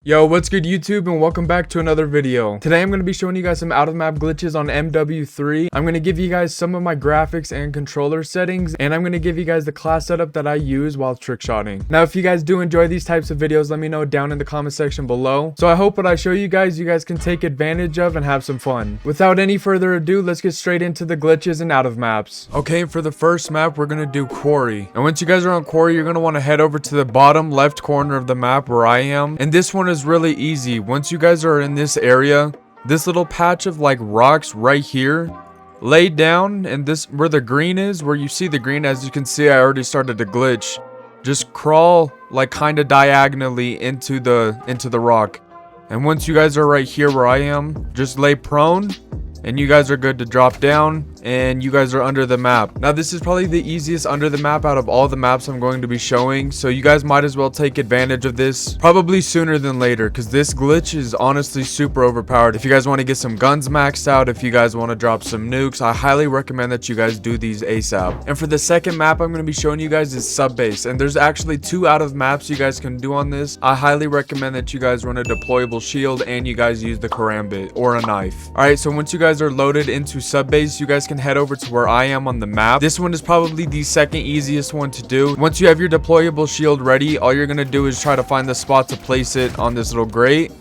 Yo, what's good YouTube, and welcome back to another video. Today I'm going to be showing you guys some out-of-map glitches on MWIII. I'm going to give you guys some of my graphics and controller settings, and I'm going to give you guys the class setup that I use while trickshotting. Now, if you guys do enjoy these types of videos, let me know down in the comment section below. So I hope what I show you guys can take advantage of and have some fun. Without any further ado, let's get straight into the glitches and out-of-maps. Okay, for the first map, we're going to do Quarry. And once you guys are on Quarry, you're going to want to head over to the bottom left corner of the map where I am. And this one is really easy. Once you guys are in this area, this little patch of like rocks right here, lay down, and this where the green is, where you see the green, as you can see I already started to glitch. Just crawl like kind of diagonally into the rock, and once you guys are right here where I am, just lay prone and you guys are good to drop down, and you guys are under the map. Now this is probably the easiest under the map out of all the maps I'm going to be showing, so you guys might as well take advantage of this probably sooner than later, because this glitch is honestly super overpowered. If you guys want to get some guns maxed out, if you guys want to drop some nukes, I highly recommend that you guys do these ASAP. And for the second map I'm going to be showing you guys is SubBase, and there's actually 2 out of maps you guys can do on this. I highly recommend that you guys run a deployable shield and you guys use the karambit or a knife. Alright, so once you guys are loaded into SubBase, you guys can head over to where I am on the map. This one is probably the second easiest one to do. Once you have your deployable shield ready, all you're gonna do is try to find the spot to place it on this little grate,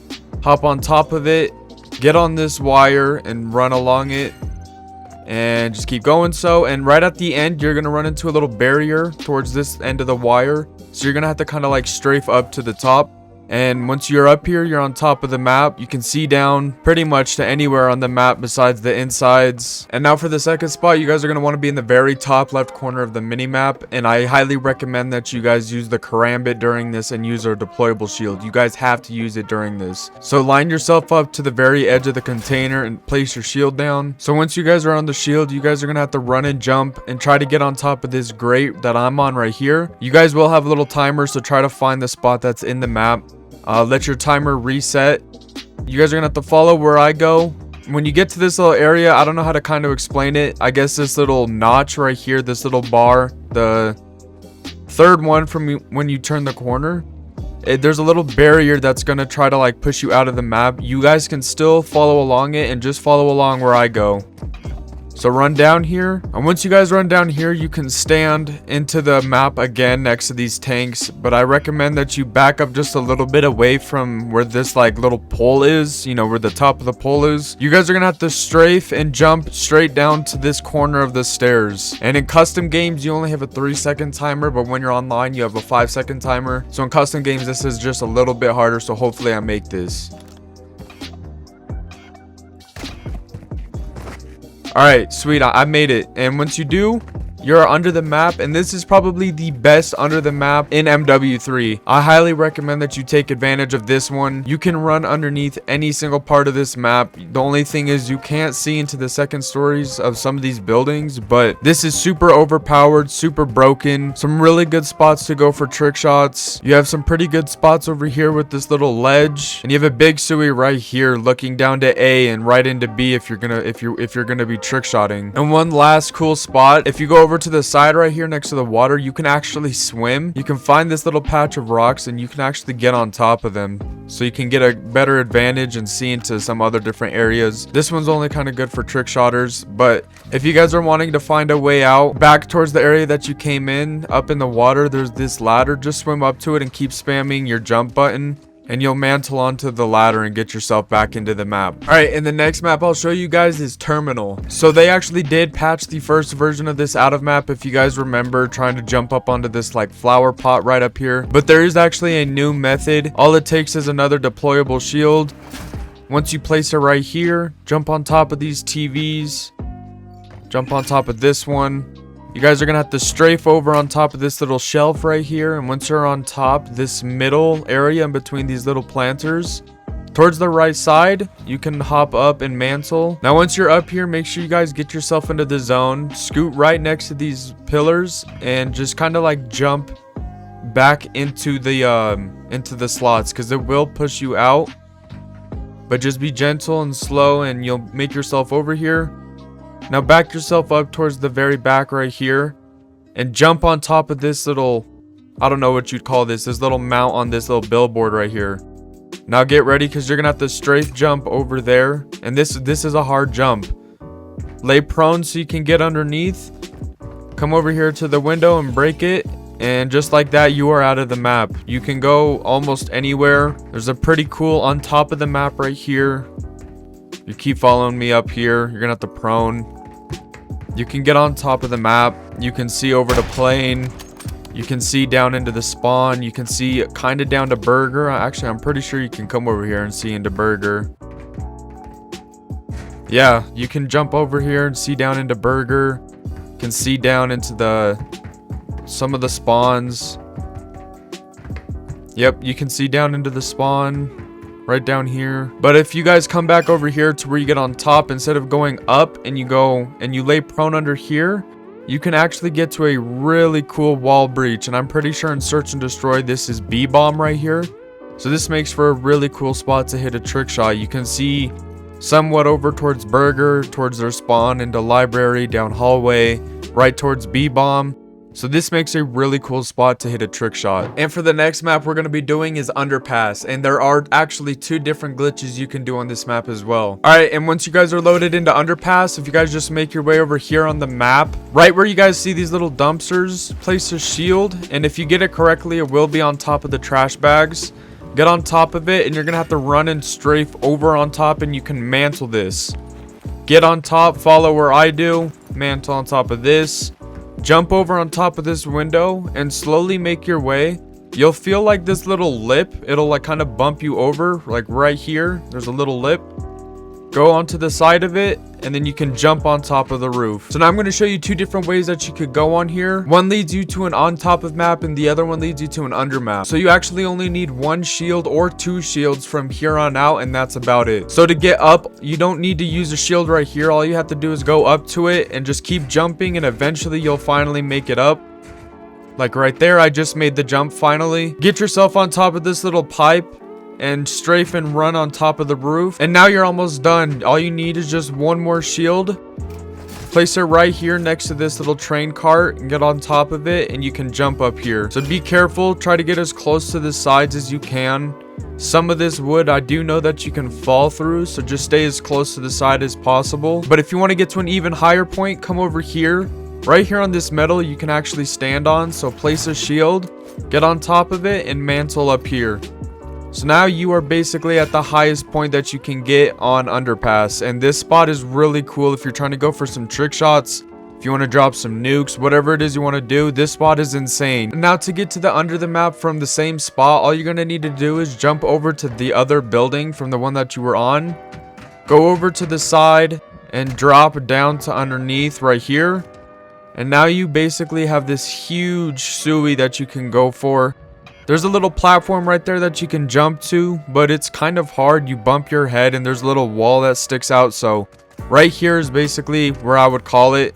hop on top of it, get on this wire and run along it, and just keep going. And right at the end, you're gonna run into a little barrier towards this end of the wire, so you're gonna have to kind of like strafe up to the top. And once you're up here, you're on top of the map. You can see down pretty much to anywhere on the map besides the insides. And now for the second spot, you guys are going to want to be in the very top left corner of the mini map. And I highly recommend that you guys use the karambit during this and use our deployable shield. You guys have to use it during this. So line yourself up to the very edge of the container and place your shield down. So once you guys are on the shield, you guys are going to have to run and jump and try to get on top of this grate that I'm on right here. You guys will have a little timer, so try to find the spot that's in the map. Let your timer reset. You guys are gonna have to follow where I go. When you get to this little area, I don't know how to kind of explain it. I guess this little notch right here, this little bar, the third one from when you turn the corner, there's a little barrier that's gonna try to like push you out of the map. You guys can still follow along it and just follow along where I go. So run down here, and once you guys run down here, you can stand into the map again next to these tanks, but I recommend that you back up just a little bit away from where this like little pole is, you know, where the top of the pole is. You guys are gonna have to strafe and jump straight down to this corner of the stairs. And in custom games, you only have a 3-second timer, but when you're online, you have a 5-second timer. So in custom games, this is just a little bit harder, so hopefully I make this. Alright, sweet, I made it. And once you do, you're under the map, and this is probably the best under the map in MWIII. I highly recommend that you take advantage of this one. You can run underneath any single part of this map. The only thing is you can't see into the second stories of some of these buildings, but this is super overpowered, super broken. Some really good spots to go for trick shots. You have some pretty good spots over here with this little ledge, and you have a big suey right here looking down to A and right into B if you're gonna be trick shotting. And one last cool spot, if you go over to the side right here next to the water, you can actually swim. You can find this little patch of rocks and you can actually get on top of them, so you can get a better advantage and see into some other different areas. This one's only kind of good for trick shotters, but if you guys are wanting to find a way out back towards the area that you came in, up in the water, there's this ladder. Just swim up to it and keep spamming your jump button, and you'll mantle onto the ladder and get yourself back into the map. Alright, and the next map I'll show you guys is Terminal. So they actually did patch the first version of this out of map, if you guys remember trying to jump up onto this like flower pot right up here. But there is actually a new method. All it takes is another deployable shield. Once you place it right here, jump on top of these TVs, jump on top of this one. You guys are gonna have to strafe over on top of this little shelf right here, and once you're on top, this middle area in between these little planters, towards the right side, you can hop up and mantle. Now once you're up here, make sure you guys get yourself into the zone, scoot right next to these pillars, and just kind of like jump back into the slots, because it will push you out. But just be gentle and slow, and you'll make yourself over here. Now back yourself up towards the very back right here, and jump on top of this little, I don't know what you'd call this little mount on this little billboard right here. Now get ready, because you're gonna have to strafe jump over there, and this is a hard jump. Lay prone so you can get underneath. Come over here to the window and break it, and just like that, you are out of the map. You can go almost anywhere. There's a pretty cool on top of the map right here. You keep following me up here. You're gonna have to prone. You can get on top of the map. You can see over the plane. You can see down into the spawn. You can see kind of down to burger. Actually, I'm pretty sure you can come over here and see into burger. Yeah, you can jump over here and see down into burger. You can see down into some of the spawns. Yep, you can see down into the spawn right down here. But if you guys come back over here to where you get on top, instead of going up and you go and you lay prone under here, you can actually get to a really cool wall breach. And I'm pretty sure in Search and Destroy, this is B-bomb right here. So this makes for a really cool spot to hit a trick shot. You can see somewhat over towards burger, towards their spawn, into library, down hallway, right towards B-bomb. So this makes a really cool spot to hit a trick shot. And for the next map we're going to be doing is Underpass. And there are actually 2 different glitches you can do on this map as well. Alright, and once you guys are loaded into Underpass, if you guys just make your way over here on the map, right where you guys see these little dumpsters, place a shield. And if you get it correctly, it will be on top of the trash bags. Get on top of it, and you're going to have to run and strafe over on top, and you can mantle this. Get on top, follow where I do, mantle on top of this. Jump over on top of this window and slowly make your way. You'll feel like this little lip, it'll like kind of bump you over, like right here. There's a little lip. Go onto the side of it, and then you can jump on top of the roof. So now I'm going to show you 2 different ways that you could go on here. One leads you to an on top of map, and the other one leads you to an under map. So you actually only need 1 shield or 2 shields from here on out, and that's about it. So to get up, you don't need to use a shield right here. All you have to do is go up to it and just keep jumping, and eventually you'll finally make it up. Like right there, I just made the jump finally. Get yourself on top of this little pipe and strafe and run on top of the roof, and now you're almost done. All you need is just 1 more shield. Place it right here next to this little train cart and get on top of it, and you can jump up here. So be careful, try to get as close to the sides as you can. Some of this wood, I do know that you can fall through, so just stay as close to the side as possible. But if you want to get to an even higher point, come over here. Right here on this metal you can actually stand on, so place a shield, get on top of it, and mantle up here. So now you are basically at the highest point that you can get on Underpass. And this spot is really cool if you're trying to go for some trick shots. If you want to drop some nukes, whatever it is you want to do, this spot is insane. Now to get to the under the map from the same spot, all you're going to need to do is jump over to the other building from the one that you were on. Go over to the side and drop down to underneath right here. And now you basically have this huge suey that you can go for. There's a little platform right there that you can jump to, but it's kind of hard. You bump your head and there's a little wall that sticks out. So right here is basically where I would call it.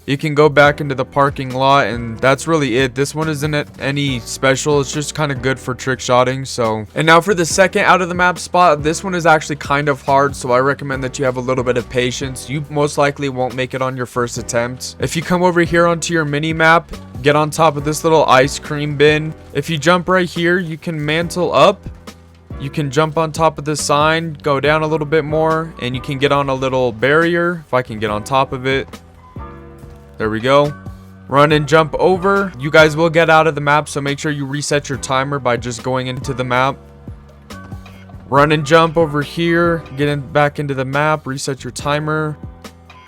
You can go back into the parking lot, and that's really it. This one isn't any special. It's just kind of good for trick shotting. So, and now for the second out of the map spot, this one is actually kind of hard, so I recommend that you have a little bit of patience. You most likely won't make it on your first attempt. If you come over here onto your mini map, get on top of this little ice cream bin. If you jump right here, you can mantle up. You can jump on top of the sign, go down a little bit more, and you can get on a little barrier. If I can get on top of it. There we go. Run and jump over. You guys will get out of the map, so make sure you reset your timer by just going into the map. Run and jump over here. Get back into the map. Reset your timer.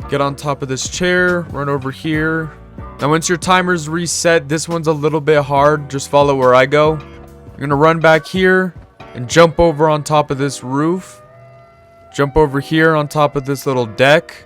Get on top of this chair. Run over here. Now once your timer's reset, this one's a little bit hard. Just follow where I go. You're going to run back here and jump over on top of this roof. Jump over here on top of this little deck.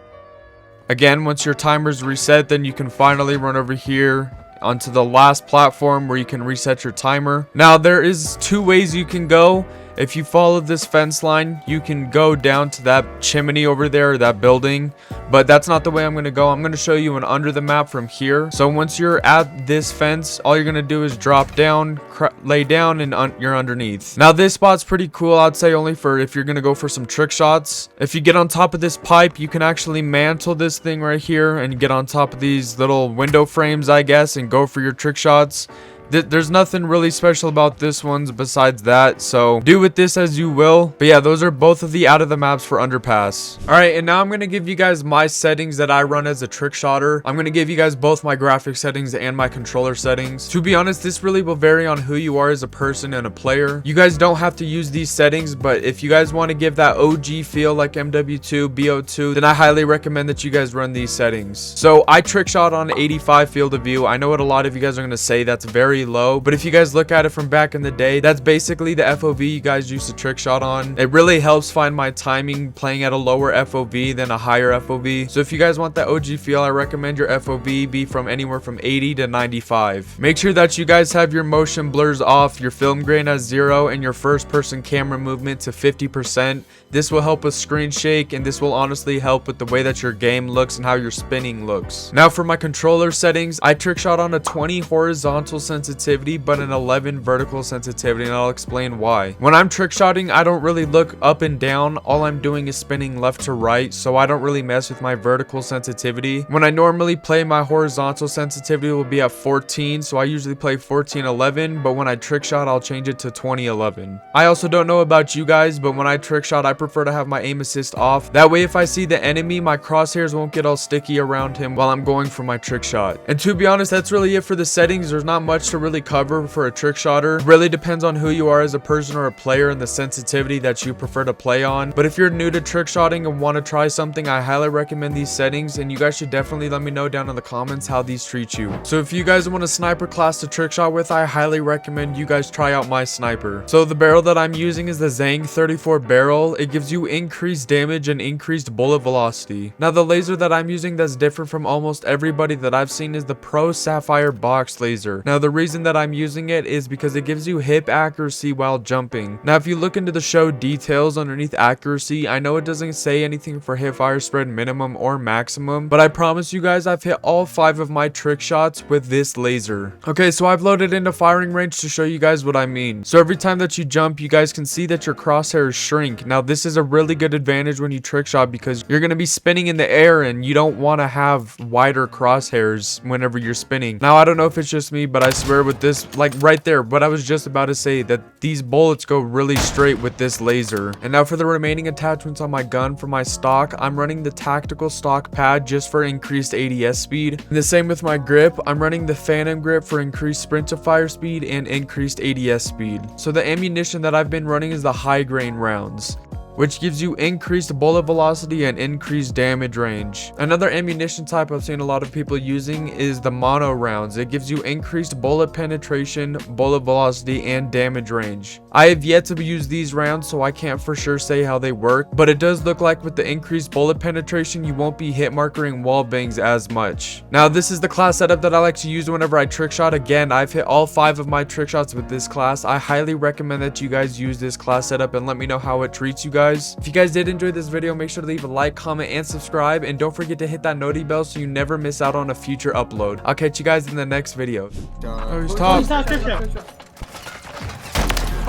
Again, once your timer's reset, then you can finally run over here onto the last platform where you can reset your timer. Now, there is 2 ways you can go. If you follow this fence line, you can go down to that chimney over there, that building. But that's not the way I'm going to go. I'm going to show you an under the map from here. So once you're at this fence, all you're going to do is drop down, lay down, and you're underneath. Now this spot's pretty cool. I'd say only for if you're going to go for some trick shots. If you get on top of this pipe, you can actually mantle this thing right here and get on top of these little window frames, I guess, and go for your trick shots. There's nothing really special about this one's besides that, so do with this as you will. But yeah, those are both of the out of the maps for Underpass. All right, and now I'm gonna give you guys my settings that I run as a trick shotter. I'm gonna give you guys both my graphic settings and my controller settings. To be honest, this really will vary on who you are as a person and a player. You guys don't have to use these settings, but if you guys want to give that OG feel like MW2, BO2, then I highly recommend that you guys run these settings. So I trick shot on 85 field of view. I know what a lot of you guys are gonna say, that's very low, but if you guys look at it from back in the day, that's basically the FOV you guys used to trick shot on. It really helps find my timing playing at a lower FOV than a higher FOV. So if you guys want that OG feel, I recommend your FOV be from anywhere from 80 to 95. Make sure that you guys have your motion blurs off, your film grain at 0, and your first person camera movement to 50%. This will help with screen shake, and this will honestly help with the way that your game looks and how your spinning looks. Now for my controller settings, I trick shot on a 20 horizontal sensitivity but an 11 vertical sensitivity, and I'll explain why. When I'm trick shotting, I don't really look up and down. All I'm doing is spinning left to right, so I don't really mess with my vertical sensitivity. When I normally play, my horizontal sensitivity will be at 14, so I usually play 14:11, but when I trick shot, I'll change it to 20:11. I also don't know about you guys, but when I trick shot, I prefer to have my aim assist off. That way, if I see the enemy, my crosshairs won't get all sticky around him while I'm going for my trick shot. And to be honest, that's really it for the settings. There's not much to really cover for a trick shotter. It really depends on who you are as a person or a player and the sensitivity that you prefer to play on. But if you're new to trick shotting and want to try something, I highly recommend these settings, and you guys should definitely let me know down in the comments how these treat you. So if you guys want a sniper class to trick shot with, I highly recommend you guys try out my sniper. So the barrel that I'm using is the Zang 34 barrel. It gives you increased damage and increased bullet velocity. Now the laser that I'm using that's different from almost everybody that I've seen is the Pro Sapphire box laser. Now the reason that I'm using it is because it gives you hip accuracy while jumping. Now if you look into the show details underneath accuracy, I know it doesn't say anything for hip fire spread minimum or maximum, but I promise you guys I've hit all 5 of my trick shots with this laser. Okay, so I've loaded into firing range to show you guys what I mean. So every time that you jump, you guys can see that your crosshairs shrink. Now this is a really good advantage when you trick shot because you're going to be spinning in the air and you don't want to have wider crosshairs whenever you're spinning. Now I don't know if it's just me, but I swear with this, like right there, what I was just about to say, that these bullets go really straight with this laser. And now for the remaining attachments on my gun, for my stock, I'm running the tactical stock pad just for increased ADS speed. And the same with my grip, I'm running the phantom grip for increased sprint to fire speed and increased ADS speed. So the ammunition that I've been running is the high grain rounds, which gives you increased bullet velocity and increased damage range. Another ammunition type I've seen a lot of people using is the mono rounds. It gives you increased bullet penetration, bullet velocity, and damage range. I have yet to use these rounds, so I can't for sure say how they work, but it does look like with the increased bullet penetration, you won't be hit markering wall bangs as much. Now this is the class setup that I like to use whenever I trick shot. Again, I've hit all 5 of my trick shots with this class. I highly recommend that you guys use this class setup and let me know how it treats you guys. If you guys did enjoy this video, make sure to leave a like, comment, and subscribe, and don't forget to hit that noti bell so you never miss out on a future upload. I'll catch you guys in the next video. Oh, he's top.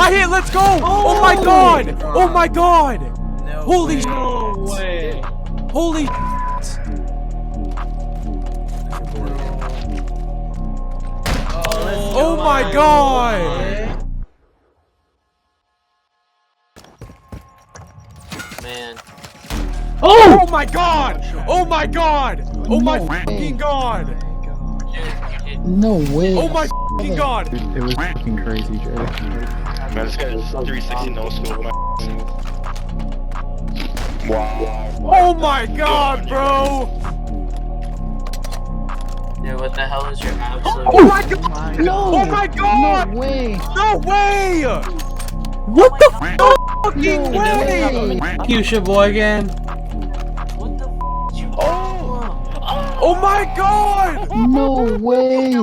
I hit, let's go! Oh my god! Oh my god! Holy shit! Holy shit! Oh my god! Man. Oh my god! Oh my god! Oh my fucking god! No way. Oh my fucking god! It was fucking crazy, Jay. Man, this guy is 360 no scope. Wow. Oh my god, bro! Dude, what the hell is your absolute... Oh my god! No! Oh my god! No way! No way! What the fucking way? Fuchsia boy again. What the f*** you... Oh my god! No way!